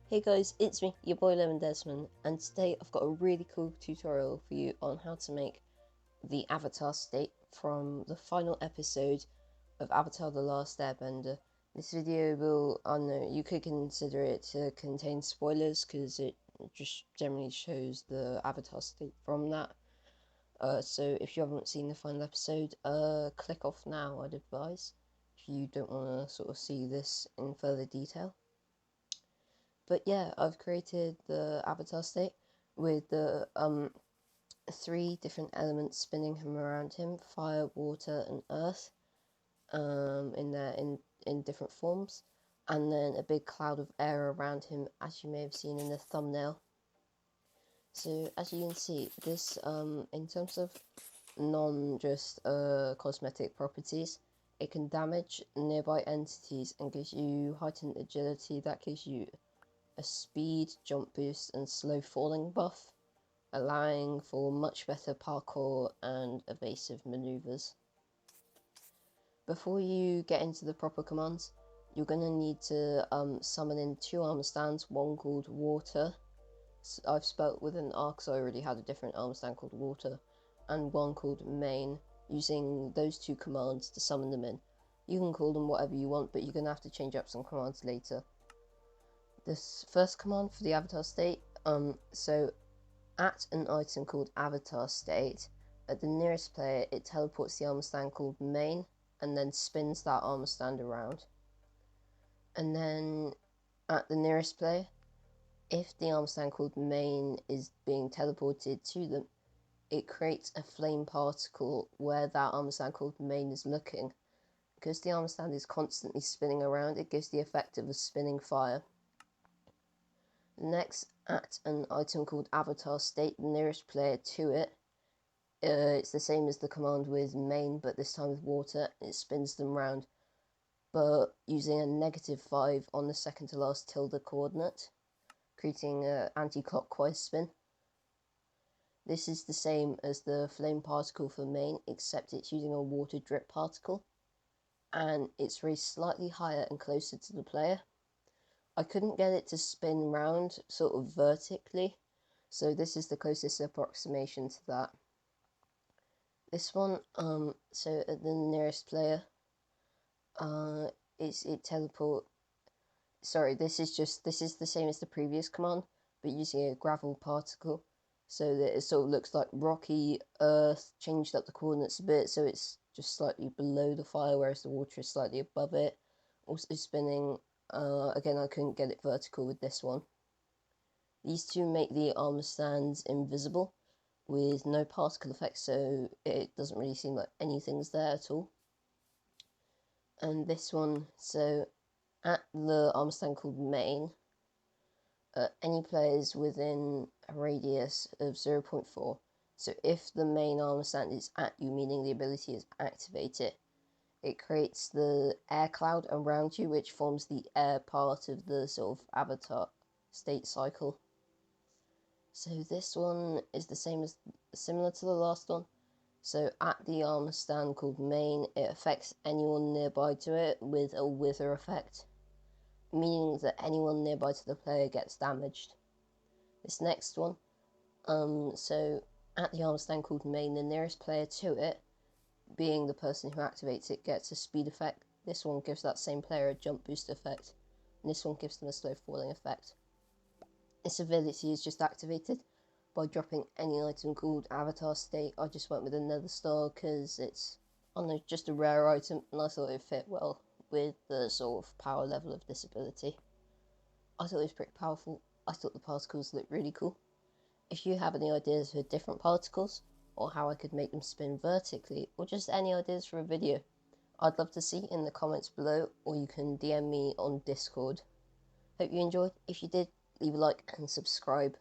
Hey guys, it's me, your boy Lemon Desmond, and today I've got a really cool tutorial for you on how to make the avatar state from the final episode of Avatar The Last Airbender. This video will, I know, you could consider it to contain spoilers because it just generally shows the avatar state from that. So if you haven't seen the final episode, click off now, I'd advise, if you don't want to sort of see this in further detail. But yeah, I've created the avatar state with the 3 different elements spinning him around him: fire, water, and earth, in different forms, and then a big cloud of air around him, as you may have seen in the thumbnail. So as you can see, this in terms of just cosmetic properties, it can damage nearby entities and gives you heightened agility. That gives you a speed, jump boost, and slow falling buff, allowing for much better parkour and evasive maneuvers. Before you get into the proper commands, you're going to need to summon in 2 armor stands, one called Water, I've spelt with an R because I already had a different armor stand called Water, and one called Main, using those 2 commands to summon them in. You can call them whatever you want, but you're going to have to change up some commands later. This first command for the avatar state, so at an item called avatar state, at the nearest player it teleports the armor stand called Main and then spins that armor stand around. And then at the nearest player, if the armor stand called Main is being teleported to them, it creates a flame particle where that armor stand called Main is looking. Because the armor stand is constantly spinning around, it gives the effect of a spinning fire. Next, at an item called avatar state, the nearest player to it, it's the same as the command with Main, but this time with water. It spins them round, but using a -5 on the second to last tilde coordinate, creating an anti-clockwise spin. This is the same as the flame particle for Main, except it's using a water drip particle, and it's raised slightly higher and closer to the player. I couldn't get it to spin round sort of vertically, so this is the closest approximation to that. This one, so at the nearest player, it teleport. Sorry, this is the same as the previous command, but using a gravel particle, so that it sort of looks like rocky earth. Changed up the coordinates a bit, so it's just slightly below the fire, whereas the water is slightly above it. Also spinning. Again, I couldn't get it vertical with this one. These 2 make the armor stands invisible, with no particle effect, so it doesn't really seem like anything's there at all. And this one, so at the armor stand called Main, any players within a radius of 0.4, so if the main armor stand is at you, meaning the ability is activated, it creates the air cloud around you, which forms the air part of the sort of avatar state cycle. So this one is the same as similar to the last one. So at the armor stand called Main, it affects anyone nearby to it with a wither effect, meaning that anyone nearby to the player gets damaged. This next one, so at the armor stand called Main, the nearest player to it, being the person who activates it, gets a speed effect. This one gives that same player a jump boost effect, and this one gives them a slow falling effect. This ability is just activated by dropping any item called avatar state. I just went with another star because it's, I don't know, just a rare item, and I thought it fit well with the sort of power level of this ability. I thought it was pretty powerful. I thought the particles looked really cool. If you have any ideas for different particles, or how I could make them spin vertically, or just any ideas for a video, I'd love to see in the comments below, or you can DM me on Discord. Hope you enjoyed. If you did, leave a like and subscribe.